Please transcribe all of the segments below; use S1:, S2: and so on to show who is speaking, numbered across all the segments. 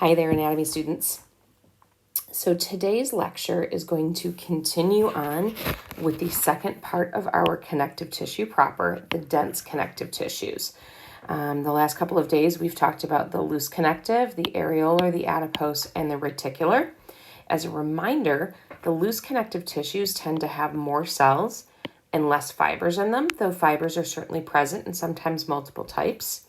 S1: Hi there, anatomy students. So today's lecture is going to continue on with the second part of our connective tissue proper, the dense connective tissues. The last couple of days, we've talked about the loose connective, the areolar, the adipose, and the reticular. As a reminder, the loose connective tissues tend to have more cells and less fibers in them, though fibers are certainly present and sometimes multiple types.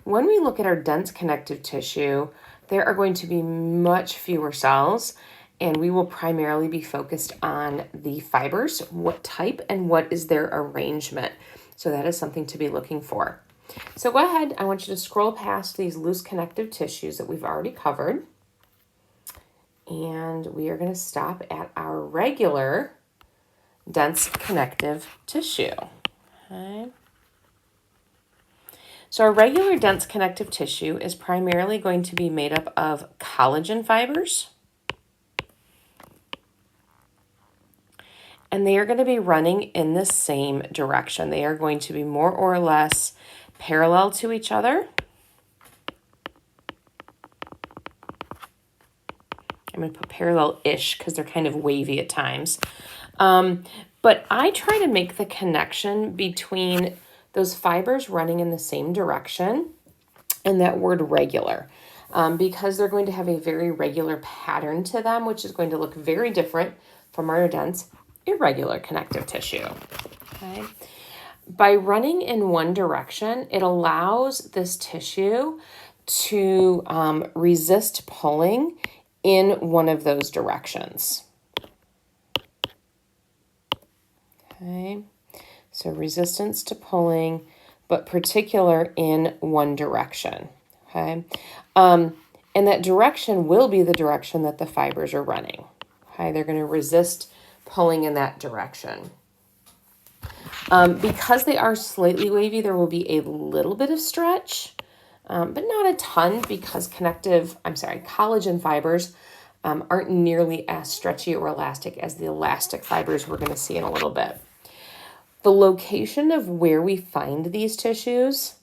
S1: When we look at our dense connective tissue, there are going to be much fewer cells, and we will primarily be focused on the fibers, what type and what is their arrangement. So that is something to be looking for. So go ahead, I want you to scroll past these loose connective tissues that we've already covered. And we are going to stop at our regular dense connective tissue. Okay. So our regular dense connective tissue is primarily going to be made up of collagen fibers. And they are going to be running in the same direction. They are going to be more or less parallel to each other. I'm going to put parallel-ish because they're kind of wavy at times. But I try to make the connection between those fibers running in the same direction and that word regular, because they're going to have a very regular pattern to them, which is going to look very different from our dense irregular connective tissue. Okay. By running in one direction, it allows this tissue to resist pulling in one of those directions. Okay, so resistance to pulling, but particular in one direction. Okay, and that direction will be the direction that the fibers are running. Okay, they're going to resist pulling in that direction. Because they are slightly wavy, there will be a little bit of stretch, but not a ton, because collagen fibers aren't nearly as stretchy or elastic as the elastic fibers we're going to see in a little bit. The location of where we find these tissues,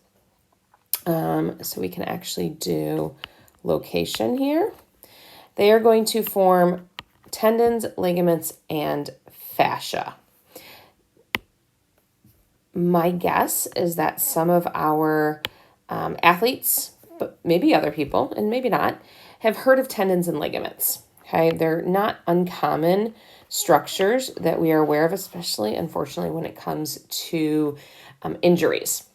S1: so we can actually do location here. They are going to form tendons, ligaments, and fascia. My guess is that some of our athletes, but maybe other people, and maybe not, have heard of tendons and ligaments. Okay, they're not uncommon structures that we are aware of, especially, unfortunately, when it comes to injuries.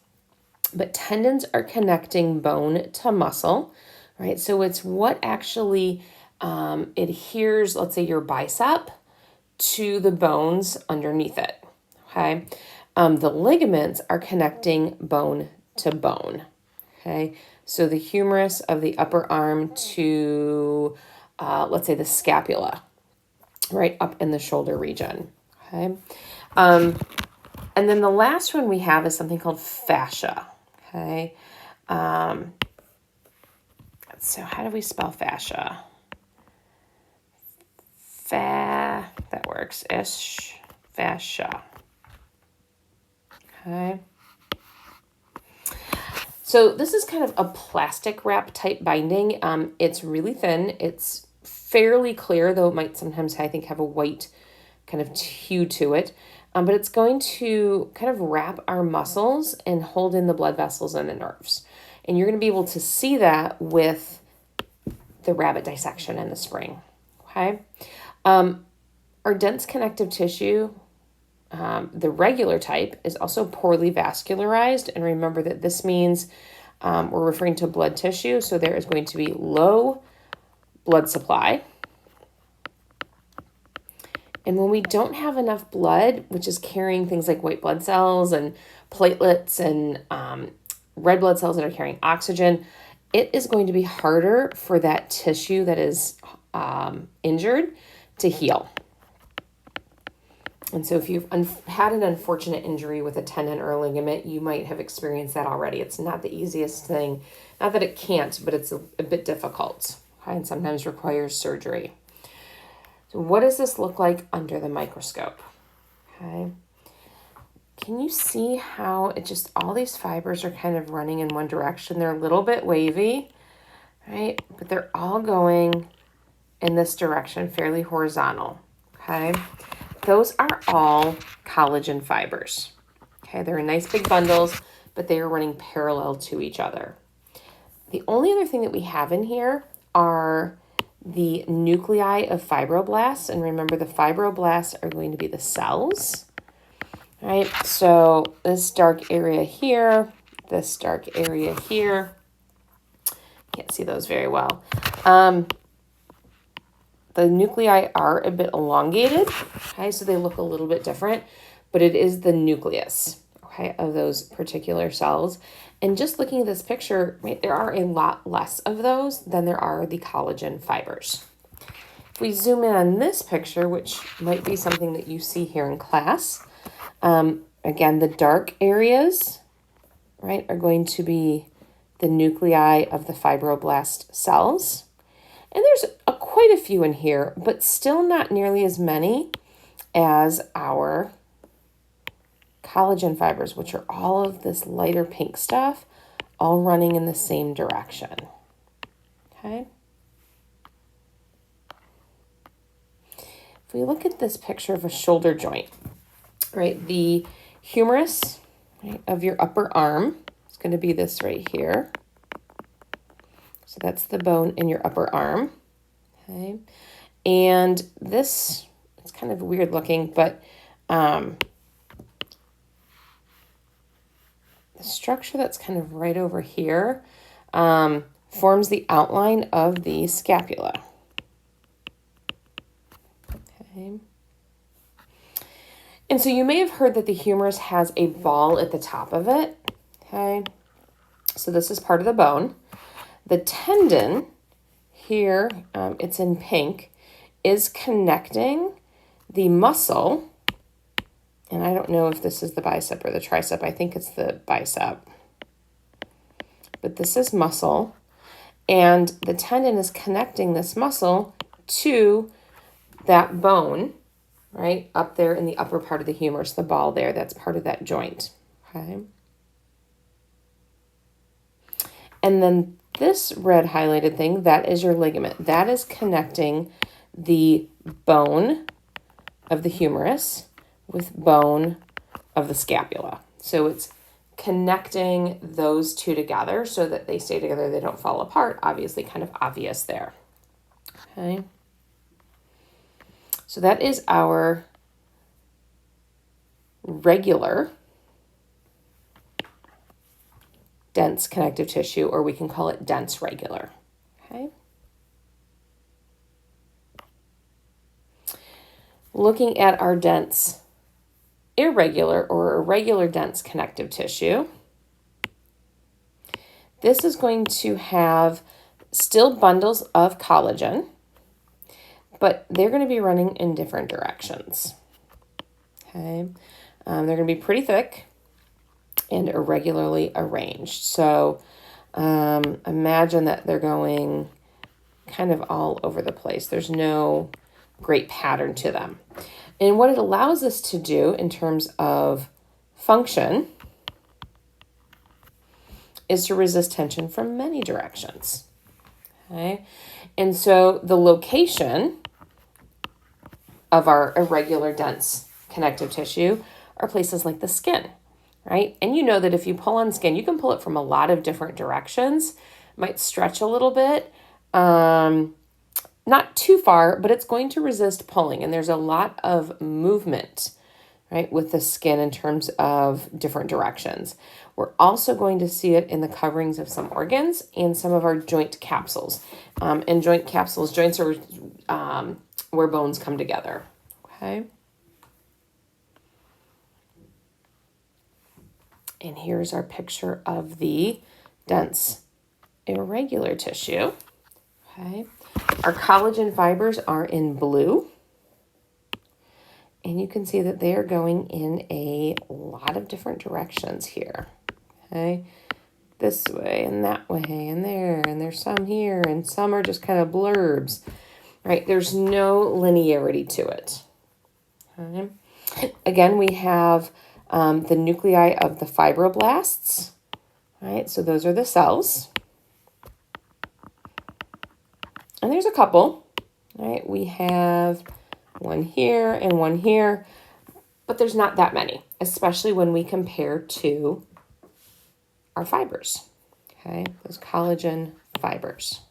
S1: But tendons are connecting bone to muscle, right? So it's what actually adheres, let's say, your bicep to the bones underneath it, okay? The ligaments are connecting bone to bone, okay? So the humerus of the upper arm to, let's say, the scapula, right up in the shoulder region, okay? And then the last one we have is something called fascia, okay? So how do we spell fascia? That works, ish, fascia, okay? So this is kind of a plastic wrap type binding. It's really thin. It's fairly clear, though it might sometimes, I think, have a white kind of hue to it. But it's going to kind of wrap our muscles and hold in the blood vessels and the nerves. And you're going to be able to see that with the rabbit dissection in the spring. Okay. Our dense connective tissue, the regular type, is also poorly vascularized. And remember that this means we're referring to blood tissue. So there is going to be low blood supply. And when we don't have enough blood, which is carrying things like white blood cells and platelets and red blood cells that are carrying oxygen, it is going to be harder for that tissue that is injured to heal. And so if you've had an unfortunate injury with a tendon or a ligament, you might have experienced that already. It's not the easiest thing. Not that it can't, but it's a bit difficult, okay, and sometimes requires surgery. So what does this look like under the microscope? Okay. Can you see how it just, all these fibers are kind of running in one direction? They're a little bit wavy. right? But they're all going in this direction, fairly horizontal, okay? Those are all collagen fibers, okay? They're in nice big bundles, but they are running parallel to each other. The only other thing that we have in here are the nuclei of fibroblasts. And remember, the fibroblasts are going to be the cells, right? So this dark area here, this dark area here, can't see those very well. The nuclei are a bit elongated, okay, so they look a little bit different, but it is the nucleus, okay, of those particular cells. And just looking at this picture, right, there are a lot less of those than there are the collagen fibers. If we zoom in on this picture, which might be something that you see here in class, again, the dark areas, right, are going to be the nuclei of the fibroblast cells. And there's quite a few in here, but still not nearly as many as our collagen fibers, which are all of this lighter pink stuff, all running in the same direction. Okay. If we look at this picture of a shoulder joint, right, the humerus, right, of your upper arm is going to be this right here. So that's the bone in your upper arm. Okay. And this, it's kind of weird looking, but the structure that's kind of right over here forms the outline of the scapula. Okay. And so you may have heard that the humerus has a ball at the top of it. Okay. So this is part of the bone. The tendon here, it's in pink, is connecting the muscle. And I don't know if this is the bicep or the tricep. I think it's the bicep. But this is muscle. And the tendon is connecting this muscle to that bone, right, up there in the upper part of the humerus, the ball there, that's part of that joint. Okay. And then this red highlighted thing, that is your ligament. That is connecting the bone of the humerus with bone of the scapula. So it's connecting those two together so that they stay together, they don't fall apart. Obviously, kind of obvious there. Okay. So that is our regular dense connective tissue, or we can call it dense regular. Okay. Looking at our dense irregular or irregular dense connective tissue, this is going to have still bundles of collagen, but they're going to be running in different directions. Okay. They're going to be pretty thick and irregularly arranged. So imagine that they're going kind of all over the place. There's no great pattern to them. And what it allows us to do in terms of function is to resist tension from many directions. Okay. And so the location of our irregular dense connective tissue are places like the skin, right? And you know that if you pull on skin, you can pull it from a lot of different directions. It might stretch a little bit, not too far, but it's going to resist pulling. And there's a lot of movement, right, with the skin in terms of different directions. We're also going to see it in the coverings of some organs and some of our joint capsules. And joint capsules, joints are where bones come together, okay? And here's our picture of the dense irregular tissue, okay? Our collagen fibers are in blue. And you can see that they are going in a lot of different directions here, okay? This way and that way and there's some here and some are just kind of blurbs, right? There's no linearity to it, okay? Again, we have the nuclei of the fibroblasts, right? So those are the cells. And there's a couple, right? We have one here and one here, but there's not that many, especially when we compare to our fibers, okay? Those collagen fibers.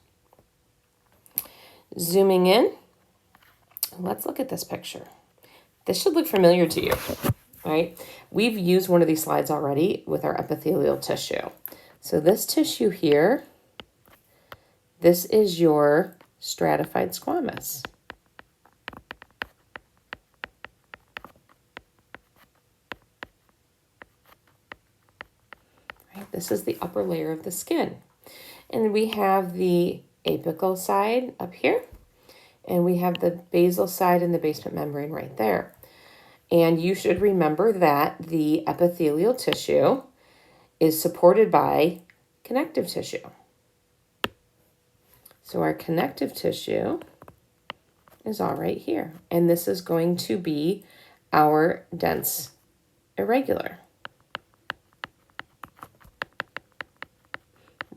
S1: Zooming in, let's look at this picture. This should look familiar to you, right? We've used one of these slides already with our epithelial tissue. So this tissue here, this is your stratified squamous. Right? This is the upper layer of the skin. And we have the apical side up here, and we have the basal side and the basement membrane right there. And you should remember that the epithelial tissue is supported by connective tissue. So our connective tissue is all right here. And this is going to be our dense irregular.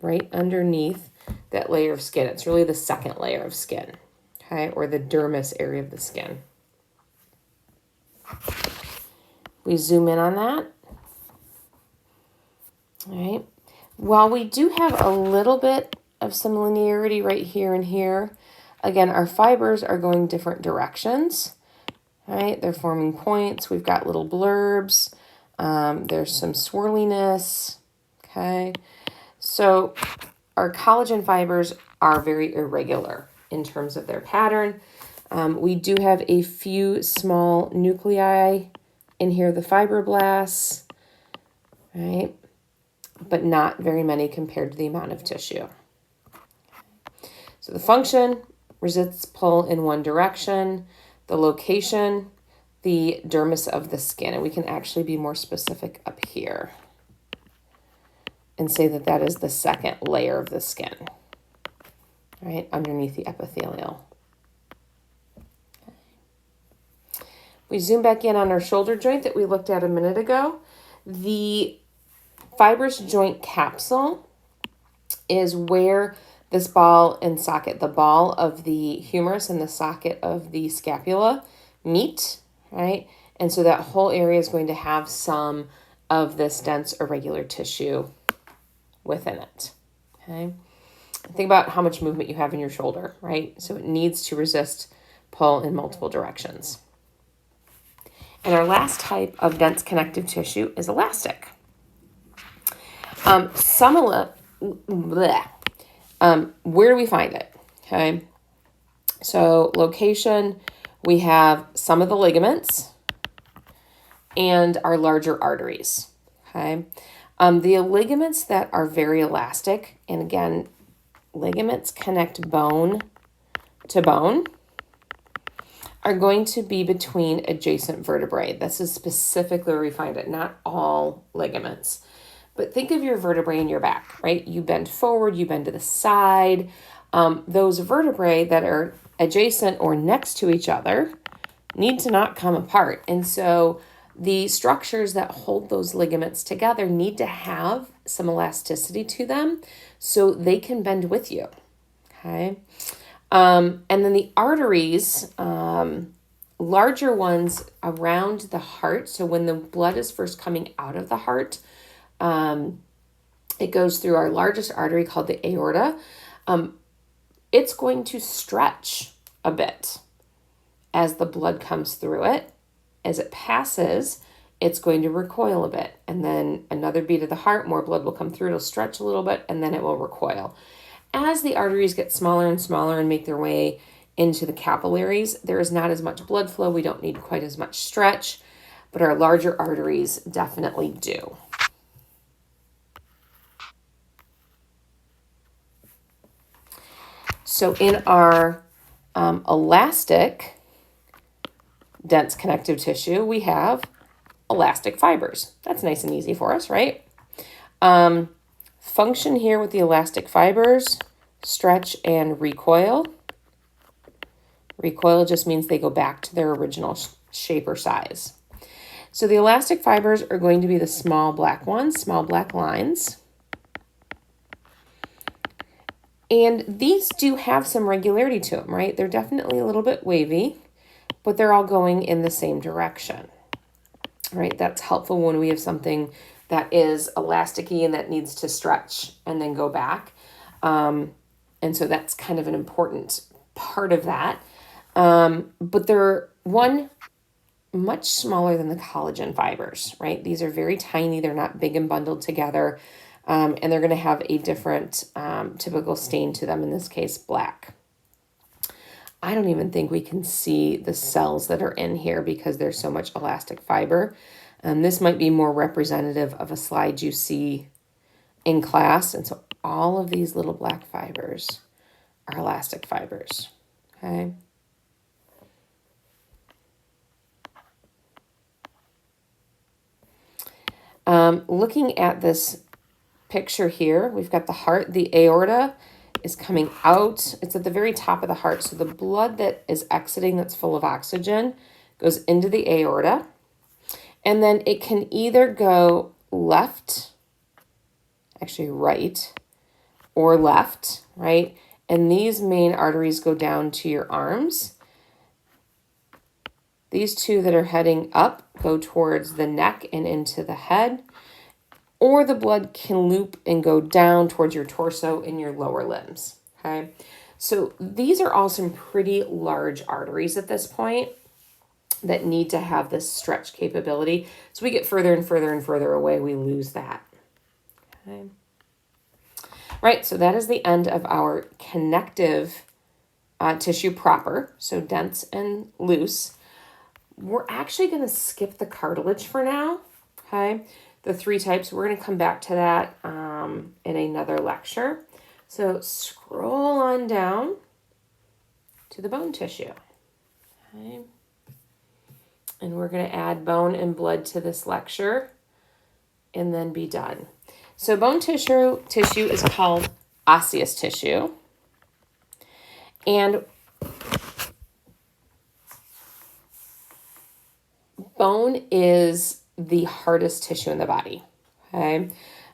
S1: Right underneath that layer of skin. It's really the second layer of skin, okay, or the dermis area of the skin. We zoom in on that. All right. While we do have a little bit of some linearity right here and here, again, our fibers are going different directions, right? They're forming points. We've got little blurbs. There's some swirliness, okay? So our collagen fibers are very irregular in terms of their pattern. We do have a few small nuclei in here, the fibroblasts, right? But not very many compared to the amount of tissue. So the function, resists pull in one direction. The location, the dermis of the skin. And we can actually be more specific up here and say that that is the second layer of the skin, right, underneath the epithelial. We zoom back in on our shoulder joint that we looked at a minute ago. The fibrous joint capsule is where this ball and socket, the ball of the humerus and the socket of the scapula meet, right? And so that whole area is going to have some of this dense irregular tissue within it, okay? Think about how much movement you have in your shoulder, right? So it needs to resist pull in multiple directions. And our last type of dense connective tissue is elastic. Where do we find it? Okay. So location, we have some of the ligaments and our larger arteries. Okay. The ligaments that are very elastic, and again, ligaments connect bone to bone, are going to be between adjacent vertebrae. This is specifically where we find it, not all ligaments. But think of your vertebrae in your back, right? You bend forward, you bend to the side. Those vertebrae that are adjacent or next to each other need to not come apart. And so the structures that hold those ligaments together need to have some elasticity to them so they can bend with you, okay? And then the arteries, larger ones around the heart. So when the blood is first coming out of the heart, it goes through our largest artery called the aorta. It's going to stretch a bit as the blood comes through it. As it passes, it's going to recoil a bit. And then another beat of the heart, more blood will come through. It'll stretch a little bit, and then it will recoil. As the arteries get smaller and smaller and make their way into the capillaries, there is not as much blood flow. We don't need quite as much stretch, but our larger arteries definitely do. So in our elastic dense connective tissue, we have elastic fibers. That's nice and easy for us, right? Function here with the elastic fibers, stretch and recoil. Recoil just means they go back to their original shape or size. So the elastic fibers are going to be the small black ones, small black lines. And these do have some regularity to them, right? They're definitely a little bit wavy, but they're all going in the same direction, right? That's helpful when we have something that is elasticy and that needs to stretch and then go back. And so that's kind of an important part of that. But they're much smaller than the collagen fibers, right? These are very tiny. They're not big and bundled together. And they're going to have a different typical stain to them, in this case, black. I don't even think we can see the cells that are in here because there's so much elastic fiber. This might be more representative of a slide you see in class. And so all of these little black fibers are elastic fibers, okay? Looking at this picture here, we've got the heart. The aorta is coming out. It's at the very top of the heart. So the blood that is exiting that's full of oxygen goes into the aorta. And then it can either go left, actually right, or left, right? And these main arteries go down to your arms. These two that are heading up go towards the neck and into the head. Or the blood can loop and go down towards your torso and your lower limbs, okay? So these are all some pretty large arteries at this point that need to have this stretch capability. So we get further and further and further away, we lose that, okay? Right, so that is the end of our connective tissue proper, so dense and loose. We're actually going to skip the cartilage for now, okay? The three types, we're going to come back to that in another lecture. So scroll on down to the bone tissue, okay? And we're going to add bone and blood to this lecture and then be done. So bone tissue is called osseous tissue. And bone is the hardest tissue in the body, okay?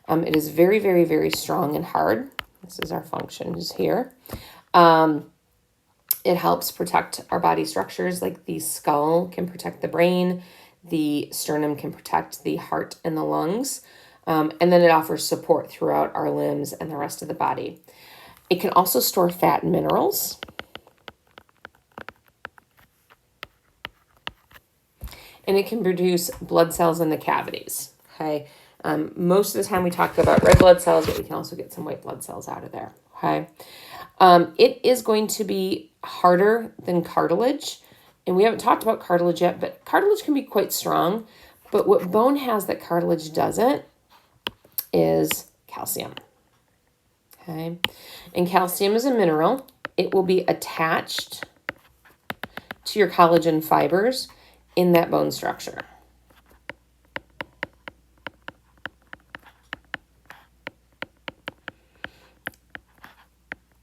S1: It is very, very, very strong and hard. This is our functions here. It helps protect our body structures, like the skull can protect the brain, the sternum can protect the heart and the lungs, and then it offers support throughout our limbs and the rest of the body. It can also store fat and minerals. And it can produce blood cells in the cavities, okay? Most of the time we talk about red blood cells, but we can also get some white blood cells out of there, okay? It is going to be harder than cartilage. And we haven't talked about cartilage yet, but cartilage can be quite strong. But what bone has that cartilage doesn't is calcium, okay? And calcium is a mineral. It will be attached to your collagen fibers in that bone structure.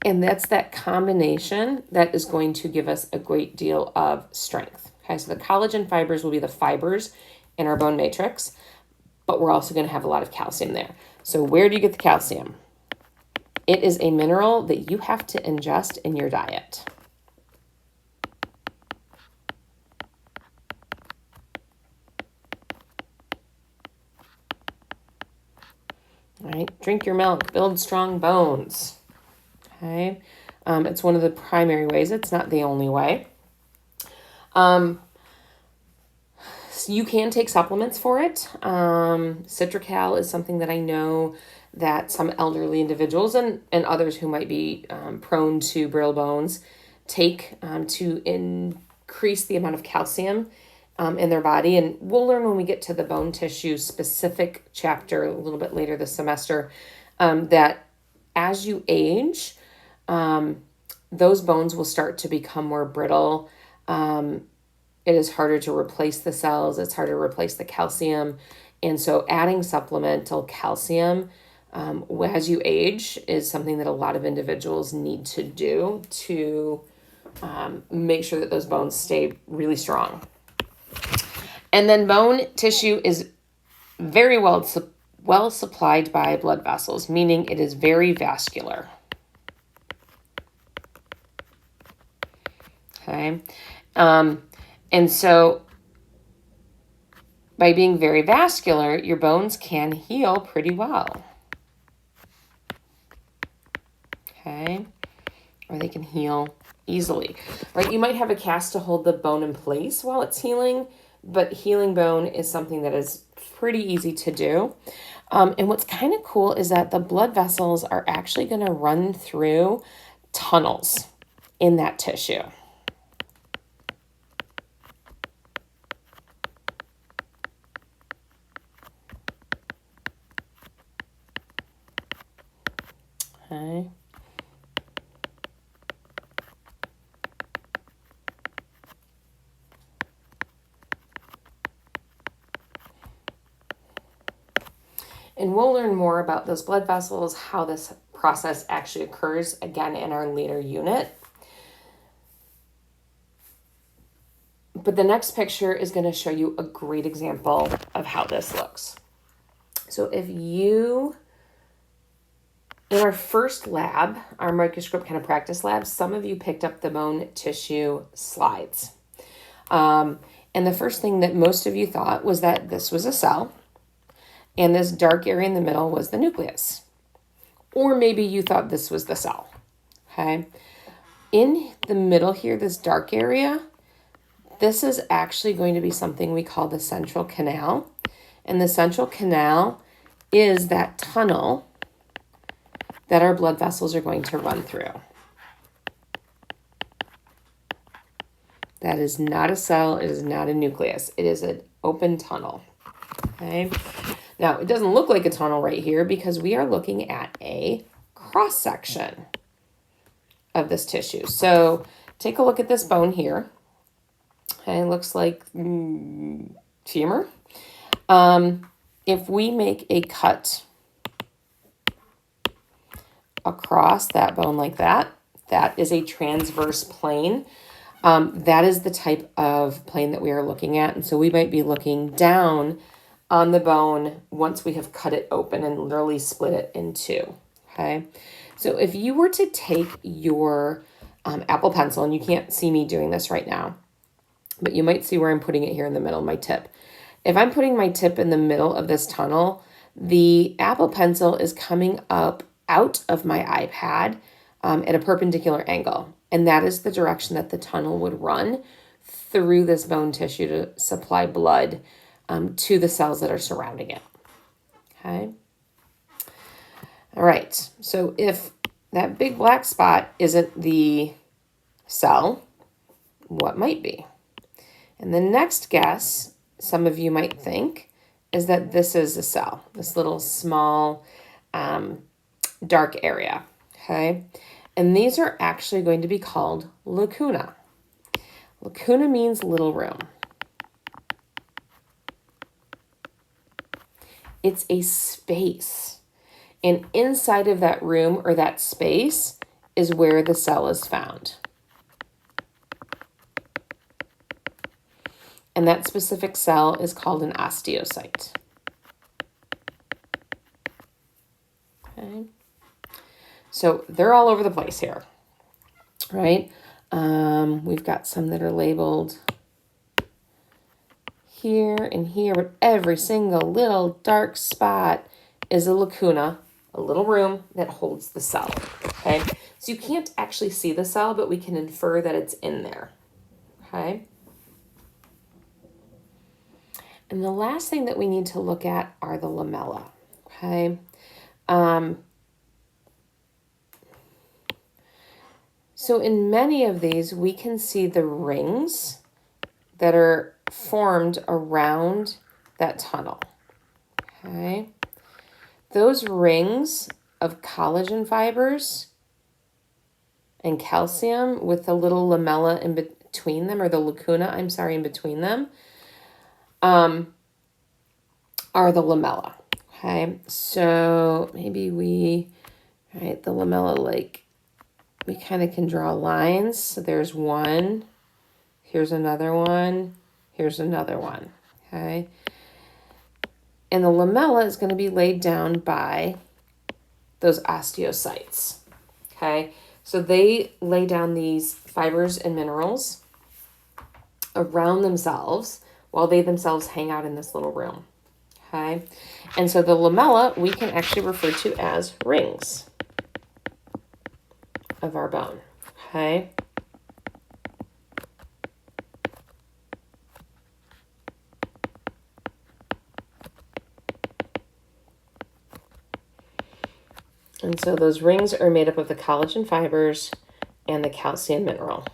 S1: And that's that combination that is going to give us a great deal of strength. Okay, so the collagen fibers will be the fibers in our bone matrix, but we're also going to have a lot of calcium there. So where do you get the calcium? It is a mineral that you have to ingest in your diet. All right, drink your milk, build strong bones. Okay, it's one of the primary ways. It's not the only way. So you can take supplements for it. Citracal is something that I know that some elderly individuals and others who might be prone to brittle bones take to increase the amount of calcium in their body. And we'll learn when we get to the bone tissue specific chapter a little bit later this semester that as you age, those bones will start to become more brittle. It is harder to replace the cells. It's harder to replace the calcium. And so adding supplemental calcium as you age is something that a lot of individuals need to do to make sure that those bones stay really strong. And then bone tissue is very well supplied by blood vessels, meaning it is very vascular. okay? And so by being very vascular, your bones can heal pretty well, okay? Or they can heal easily, right? You might have a cast to hold the bone in place while it's healing, but healing bone is something that is pretty easy to do. And what's kind of cool is that the blood vessels are actually going to run through tunnels in that tissue. Okay. And we'll learn more about those blood vessels, how this process actually occurs, again, in our later unit. But the next picture is going to show you a great example of how this looks. So if you, in our first lab, our microscope kind of practice lab, some of you picked up the bone tissue slides. And the first thing that most of you thought was that this was a cell, and this dark area in the middle was the nucleus. Or maybe you thought this was the cell, okay? In the middle here, this dark area, this is actually going to be something we call the central canal. And the central canal is that tunnel that our blood vessels are going to run through. That is not a cell. It is not a nucleus. It is an open tunnel, okay? Now, it doesn't look like a tunnel right here because we are looking at a cross-section of this tissue. So take a look at this bone here. Okay, it looks like femur. If we make a cut across that bone like that, that is a transverse plane. That is the type of plane that we are looking at. And so we might be looking down on the bone once we have cut it open and literally split it in two, okay? So if you were to take your Apple Pencil, and you can't see me doing this right now, but you might see where I'm putting it here in the middle, my tip. If I'm putting my tip in the middle of this tunnel, the Apple Pencil is coming up out of my iPad at a perpendicular angle. And that is the direction that the tunnel would run through this bone tissue to supply blood to the cells that are surrounding it. Okay. All right. So if that big black spot isn't the cell, what might be? And the next guess, some of you might think, is that this is a cell, this little small dark area. Okay. And these are actually going to be called lacuna. Lacuna means little room. It's a space. And inside of that room or that space is where the cell is found. And that specific cell is called an osteocyte. Okay. So they're all over the place here, right? We've got some that are labeled here and here, but every single little dark spot is a lacuna, a little room that holds the cell, okay? So you can't actually see the cell, but we can infer that it's in there, okay? And the last thing that we need to look at are the lamella, okay? So in many of these, we can see the rings that are formed around that tunnel, okay? Those rings of collagen fibers and calcium with the little lamella in between them, or the lacuna, in between them, are the lamella, okay? So maybe the lamella, like, we kind of can draw lines. So there's one, here's another one, here's another one, okay? And the lamella is going to be laid down by those osteocytes, okay? So they lay down these fibers and minerals around themselves while they themselves hang out in this little room. Okay. And so the lamella we can actually refer to as rings of our bone. Okay. And so those rings are made up of the collagen fibers and the calcium mineral.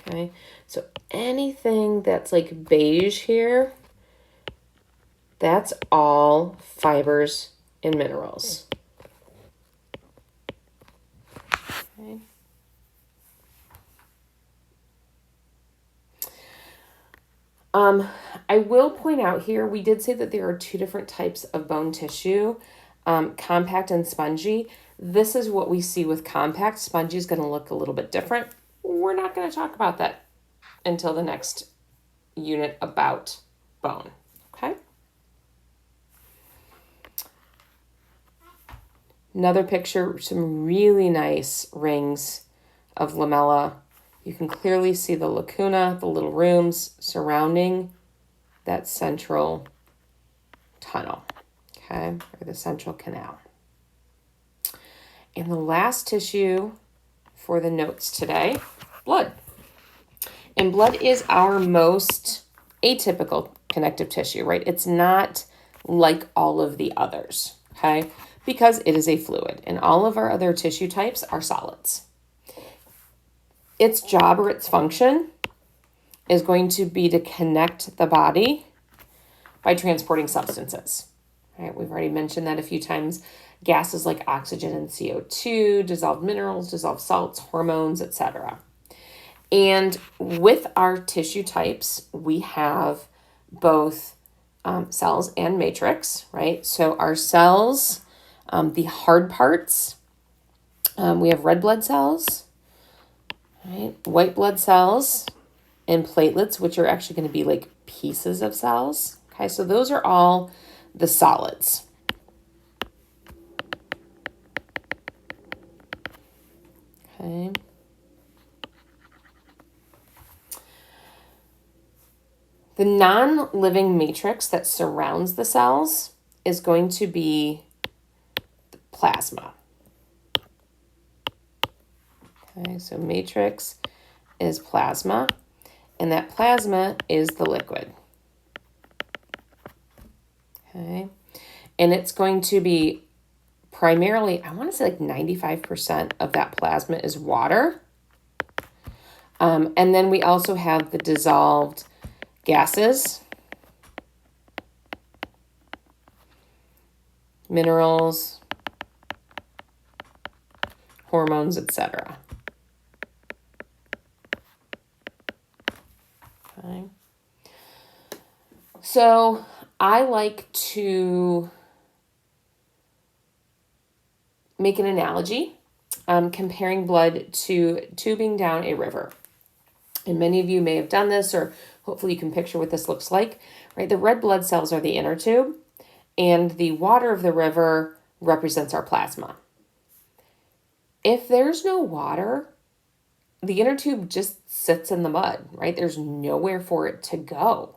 S1: Okay. So anything that's like beige here, that's all fibers and minerals. Okay. I will point out here, we did say that there are two different types of bone tissue, compact and spongy. This is what we see with compact. Spongy is going to look a little bit different. We're not going to talk about that until the next unit about bone. Okay. Another picture, some really nice rings of lamella. You can clearly see the lacuna, the little rooms surrounding that central tunnel, okay, or the central canal. And the last tissue for the notes today, blood. And blood is our most atypical connective tissue, right? It's not like all of the others, okay, because it is a fluid, and all of our other tissue types are solids. Its job or its function is going to be to connect the body by transporting substances. All right, we've already mentioned that a few times. Gases like oxygen and CO2, dissolved minerals, dissolved salts, hormones, etc. And with our tissue types, we have both cells and matrix, right? So our cells, the hard parts, we have red blood cells, right? White blood cells, and platelets, which are actually going to be like pieces of cells. Okay, so those are all the solids. Okay. The non-living matrix that surrounds the cells is going to be the plasma. Okay, so matrix is plasma, and that plasma is the liquid. Okay, and it's going to be primarily, I want to say like 95% of that plasma is water. And then we also have the dissolved gases, minerals, hormones, etc. Okay. So I like to make an analogy comparing blood to tubing down a river. And many of you may have done this, or hopefully you can picture what this looks like, right? The red blood cells are the inner tube, and the water of the river represents our plasma. If there's no water, the inner tube just sits in the mud, right? There's nowhere for it to go.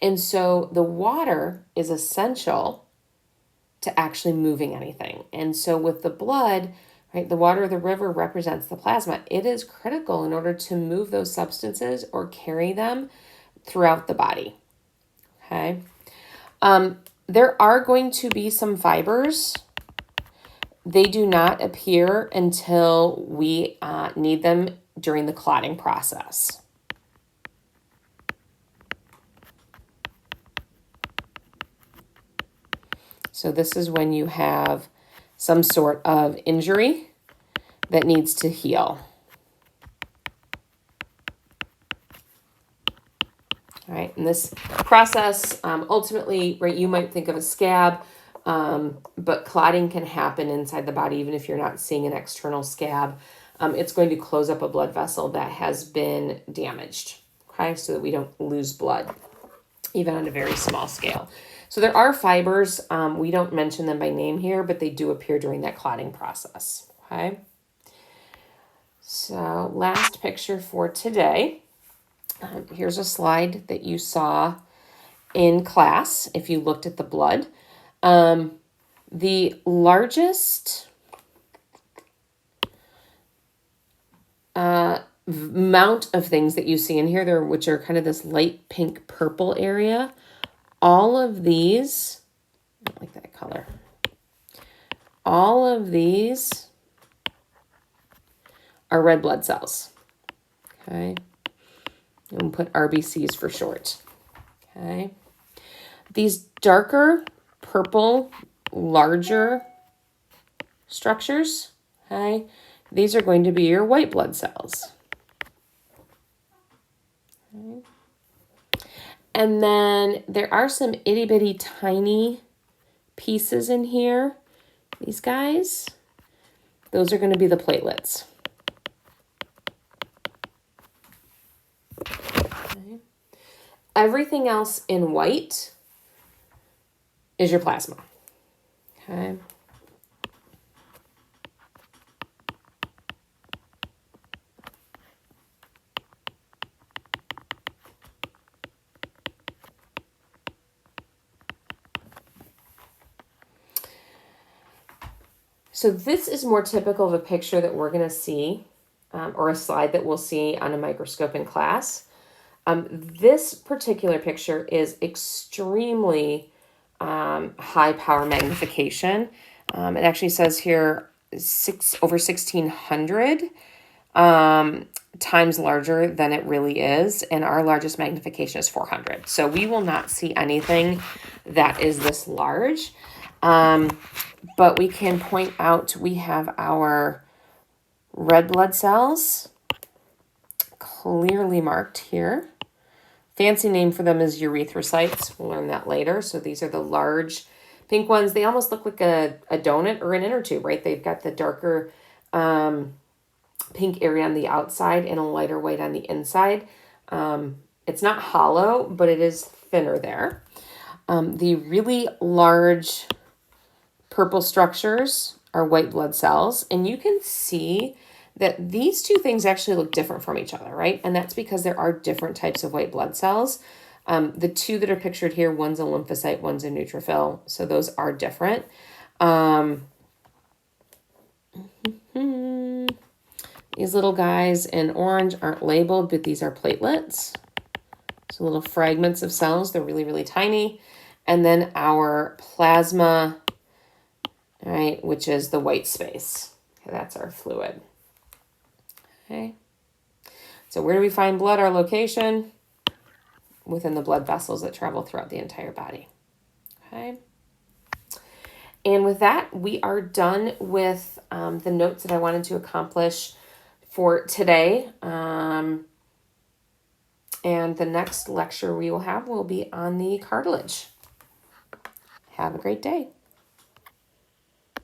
S1: And so the water is essential to actually moving anything. And so with the blood, right, the water of the river represents the plasma. It is critical in order to move those substances or carry them throughout the body. Okay. There are going to be some fibers. They do not appear until we need them during the clotting process. So this is when you have some sort of injury that needs to heal. All right, in this process, ultimately, right, you might think of a scab, but clotting can happen inside the body even if you're not seeing an external scab. It's going to close up a blood vessel that has been damaged, okay, so that we don't lose blood, even on a very small scale. So there are fibers. We don't mention them by name here, but they do appear during that clotting process, okay? So last picture for today. Here's a slide that you saw in class if you looked at the blood. The largest amount of things that you see in here, there, which are kind of this light pink purple area, all of these, I don't like that color. All of these are red blood cells. Okay. And we'll put RBCs for short. Okay. These darker purple, larger structures, okay, these are going to be your white blood cells. Okay. And then there are some itty bitty tiny pieces in here. These guys, those are going to be the platelets. Okay. Everything else in white is your plasma. Okay. So this is more typical of a picture that we're going to see, or a slide that we'll see on a microscope in class. This particular picture is extremely high power magnification. It actually says here over 1600 times larger than it really is, and our largest magnification is 400. So we will not see anything that is this large. But we can point out we have our red blood cells clearly marked here. Fancy name for them is erythrocytes. We'll learn that later. So these are the large pink ones. They almost look like a donut or an inner tube, right? They've got the darker pink area on the outside and a lighter white on the inside. It's not hollow, but it is thinner there. The really large purple structures are white blood cells, and you can see that these two things actually look different from each other, right? And that's because there are different types of white blood cells. The two that are pictured here, one's a lymphocyte, one's a neutrophil, so those are different. These little guys in orange aren't labeled, but these are platelets. So little fragments of cells, they're really, really tiny. And then our plasma, right, which is the white space. Okay, that's our fluid. Okay. So where do we find blood? Our location within the blood vessels that travel throughout the entire body. Okay. And with that, we are done with the notes that I wanted to accomplish for today. And the next lecture we will have will be on the cartilage. Have a great day.